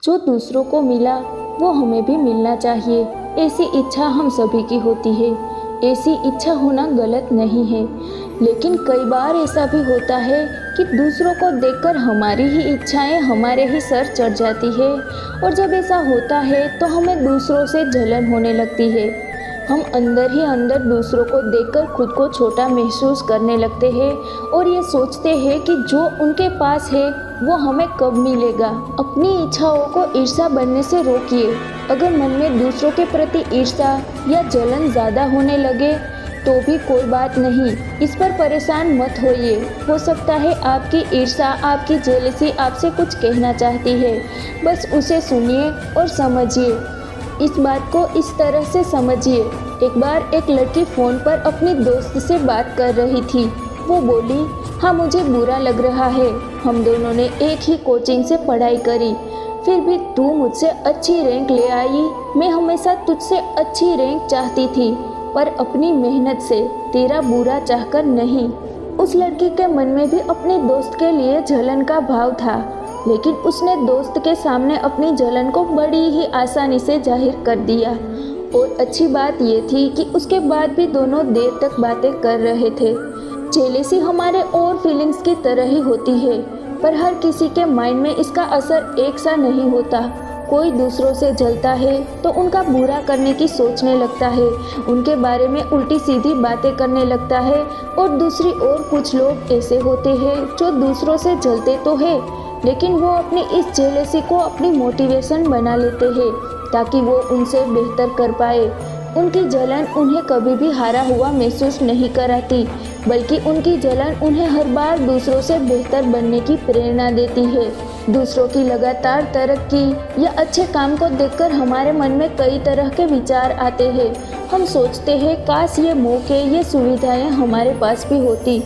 जो दूसरों को मिला वो हमें भी मिलना चाहिए, ऐसी इच्छा हम सभी की होती है। ऐसी इच्छा होना गलत नहीं है, लेकिन कई बार ऐसा भी होता है कि दूसरों को देखकर हमारी ही इच्छाएं हमारे ही सर चढ़ जाती है, और जब ऐसा होता है तो हमें दूसरों से जलन होने लगती है। हम अंदर ही अंदर दूसरों को देखकर खुद को छोटा महसूस करने लगते हैं और ये सोचते हैं कि जो उनके पास है वो हमें कब मिलेगा। अपनी इच्छाओं को ईर्ष्या बनने से रोकिए। अगर मन में दूसरों के प्रति ईर्ष्या या जलन ज़्यादा होने लगे तो भी कोई बात नहीं, इस पर परेशान मत होइए। हो सकता है आपकी ईर्ष्या, आपकी जेलसी आपसे कुछ कहना चाहती है, बस उसे सुनिए और समझिए। इस बात को इस तरह से समझिए, एक बार एक लड़की फ़ोन पर अपनी दोस्त से बात कर रही थी। वो बोली, हाँ मुझे बुरा लग रहा है, हम दोनों ने एक ही कोचिंग से पढ़ाई करी, फिर भी तू मुझसे अच्छी रैंक ले आई। मैं हमेशा तुझसे अच्छी रैंक चाहती थी, पर अपनी मेहनत से, तेरा बुरा चाहकर नहीं। उस लड़की के मन में भी अपनी दोस्त के लिए जलन का भाव था, लेकिन उसने दोस्त के सामने अपनी जलन को बड़ी ही आसानी से जाहिर कर दिया। और अच्छी बात ये थी कि उसके बाद भी दोनों देर तक बातें कर रहे थे। जेलेसी हमारे और फीलिंग्स की तरह ही होती है, पर हर किसी के माइंड में इसका असर एक सा नहीं होता। कोई दूसरों से जलता है तो उनका बुरा करने की सोचने लगता है, उनके बारे में उल्टी सीधी बातें करने लगता है। और दूसरी ओर कुछ लोग ऐसे होते हैं जो दूसरों से जलते तो है, लेकिन वो अपनी इस जेलसी को अपनी मोटिवेशन बना लेते हैं ताकि वो उनसे बेहतर कर पाए। उनकी जलन उन्हें कभी भी हारा हुआ महसूस नहीं कराती, बल्कि उनकी जलन उन्हें हर बार दूसरों से बेहतर बनने की प्रेरणा देती है। दूसरों की लगातार तरक्की या अच्छे काम को देखकर हमारे मन में कई तरह के विचार आते हैं। हम सोचते हैं काश ये मौके, ये सुविधाएं हमारे पास भी होती।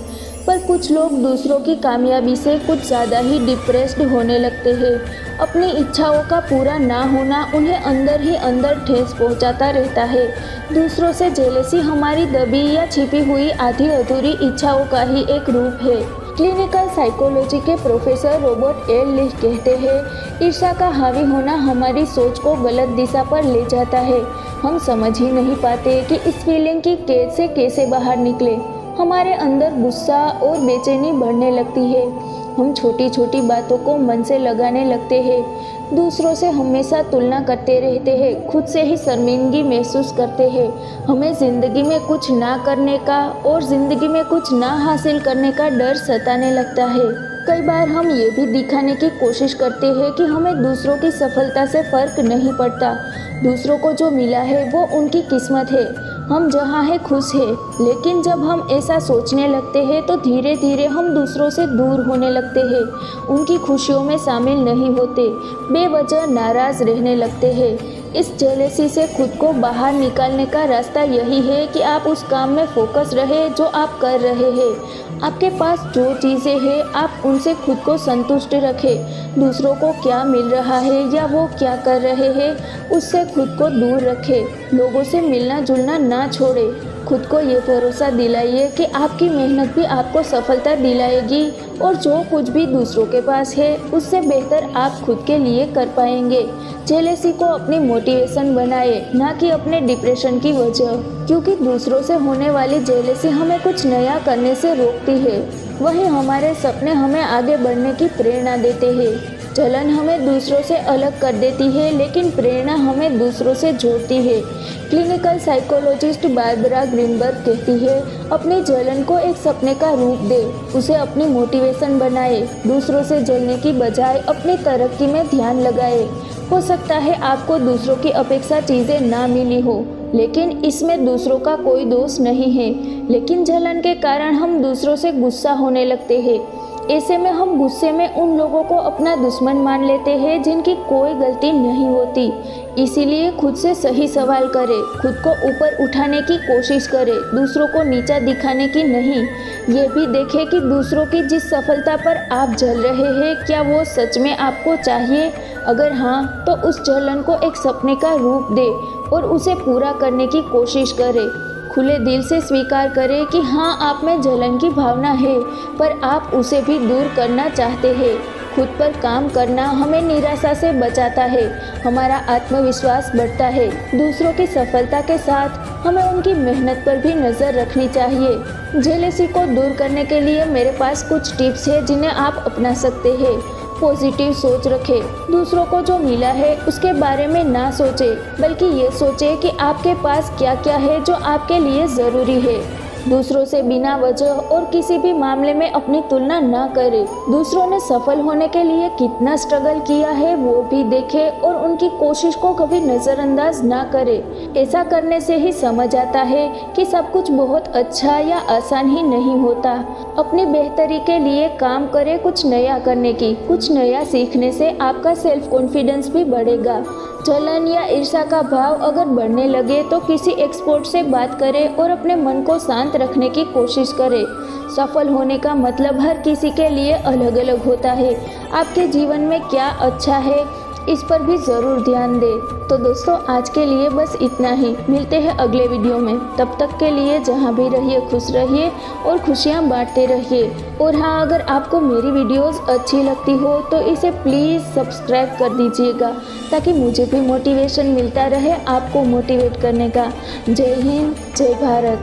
पर कुछ लोग दूसरों की कामयाबी से कुछ ज़्यादा ही डिप्रेस्ड होने लगते हैं। अपनी इच्छाओं का पूरा ना होना उन्हें अंदर ही अंदर ठेस पहुंचाता रहता है। दूसरों से जेलसी हमारी दबी या छिपी हुई आधी अधूरी इच्छाओं का ही एक रूप है। क्लिनिकल साइकोलॉजी के प्रोफेसर रॉबर्ट एल लीच कहते हैं, ईर्ष्या का हावी होना हमारी सोच को गलत दिशा पर ले जाता है। हम समझ ही नहीं पाते कि इस फीलिंग की कैद से कैसे बाहर निकले। हमारे अंदर गुस्सा और बेचैनी बढ़ने लगती है। हम छोटी छोटी बातों को मन से लगाने लगते हैं, दूसरों से हमेशा तुलना करते रहते हैं, खुद से ही शर्मिंदगी महसूस करते हैं। हमें ज़िंदगी में कुछ ना करने का और ज़िंदगी में कुछ ना हासिल करने का डर सताने लगता है। कई बार हम ये भी दिखाने की कोशिश करते हैं कि हमें दूसरों की सफलता से फ़र्क नहीं पड़ता। दूसरों को जो मिला है वो उनकी किस्मत है, हम जहाँ हैं खुश हैं। लेकिन जब हम ऐसा सोचने लगते हैं तो धीरे धीरे हम दूसरों से दूर होने लगते हैं, उनकी खुशियों में शामिल नहीं होते, बेवजह नाराज़ रहने लगते हैं। इस जेलसी से खुद को बाहर निकालने का रास्ता यही है कि आप उस काम में फोकस रहे जो आप कर रहे हैं। आपके पास जो चीज़ें हैं आप उनसे खुद को संतुष्ट रखें। दूसरों को क्या मिल रहा है या वो क्या कर रहे हैं उससे खुद को दूर रखें। लोगों से मिलना जुलना ना छोड़ें। खुद को ये भरोसा दिलाइए कि आपकी मेहनत भी आपको सफलता दिलाएगी और जो कुछ भी दूसरों के पास है उससे बेहतर आप खुद के लिए कर पाएंगे। जेलसी को अपनी मोटिवेशन बनाए, ना कि अपने डिप्रेशन की वजह, क्योंकि दूसरों से होने वाली जेलसी हमें कुछ नया करने से रोकती है, वहीं हमारे सपने हमें आगे बढ़ने की प्रेरणा देते हैं। जलन हमें दूसरों से अलग कर देती है, लेकिन प्रेरणा हमें दूसरों से जोड़ती है। क्लिनिकल साइकोलॉजिस्ट बारबरा ग्रीनबर्ग कहती है, अपनी जलन को एक सपने का रूप दे, उसे अपनी मोटिवेशन बनाए। दूसरों से जलने की बजाय अपनी तरक्की में ध्यान लगाए। हो सकता है आपको दूसरों की अपेक्षा चीज़ें ना मिली हो, लेकिन इसमें दूसरों का कोई दोष नहीं है। लेकिन जलन के कारण हम दूसरों से गुस्सा होने लगते हैं। ऐसे में हम गुस्से में उन लोगों को अपना दुश्मन मान लेते हैं जिनकी कोई गलती नहीं होती। इसीलिए खुद से सही सवाल करें, खुद को ऊपर उठाने की कोशिश करें, दूसरों को नीचा दिखाने की नहीं। ये भी देखें कि दूसरों की जिस सफलता पर आप जल रहे हैं क्या वो सच में आपको चाहिए। अगर हाँ, तो उस जलन को एक सपने का रूप दें और उसे पूरा करने की कोशिश करें। खुले दिल से स्वीकार करें कि हाँ, आप में जलन की भावना है, पर आप उसे भी दूर करना चाहते हैं। खुद पर काम करना हमें निराशा से बचाता है, हमारा आत्मविश्वास बढ़ता है। दूसरों की सफलता के साथ हमें उनकी मेहनत पर भी नज़र रखनी चाहिए। जेलसी को दूर करने के लिए मेरे पास कुछ टिप्स है जिन्हें आप अपना सकते हैं। पॉजिटिव सोच रखें। दूसरों को जो मिला है उसके बारे में ना सोचें, बल्कि ये सोचें कि आपके पास क्या क्या है जो आपके लिए ज़रूरी है। दूसरों से बिना वजह और किसी भी मामले में अपनी तुलना ना करें। दूसरों ने सफल होने के लिए कितना स्ट्रगल किया है वो भी देखें और उनकी कोशिश को कभी नज़रअंदाज ना करें। ऐसा करने से ही समझ आता है कि सब कुछ बहुत अच्छा या आसान ही नहीं होता। अपनी बेहतरी के लिए काम करें, कुछ नया करने की, कुछ नया सीखने से आपका सेल्फ कॉन्फिडेंस भी बढ़ेगा। जलन या ईर्ष्या का भाव अगर बढ़ने लगे तो किसी एक्सपर्ट से बात करें और अपने मन को शांत रखने की कोशिश करें। सफल होने का मतलब हर किसी के लिए अलग अलग होता है। आपके जीवन में क्या अच्छा है इस पर भी ज़रूर ध्यान दें। तो दोस्तों, आज के लिए बस इतना ही। मिलते हैं अगले वीडियो में। तब तक के लिए जहाँ भी रहिए खुश रहिए और खुशियाँ बांटते रहिए। और हाँ, अगर आपको मेरी वीडियोस अच्छी लगती हो तो इसे प्लीज़ सब्सक्राइब कर दीजिएगा, ताकि मुझे भी मोटिवेशन मिलता रहे आपको मोटिवेट करने का। जय हिंद, जय भारत।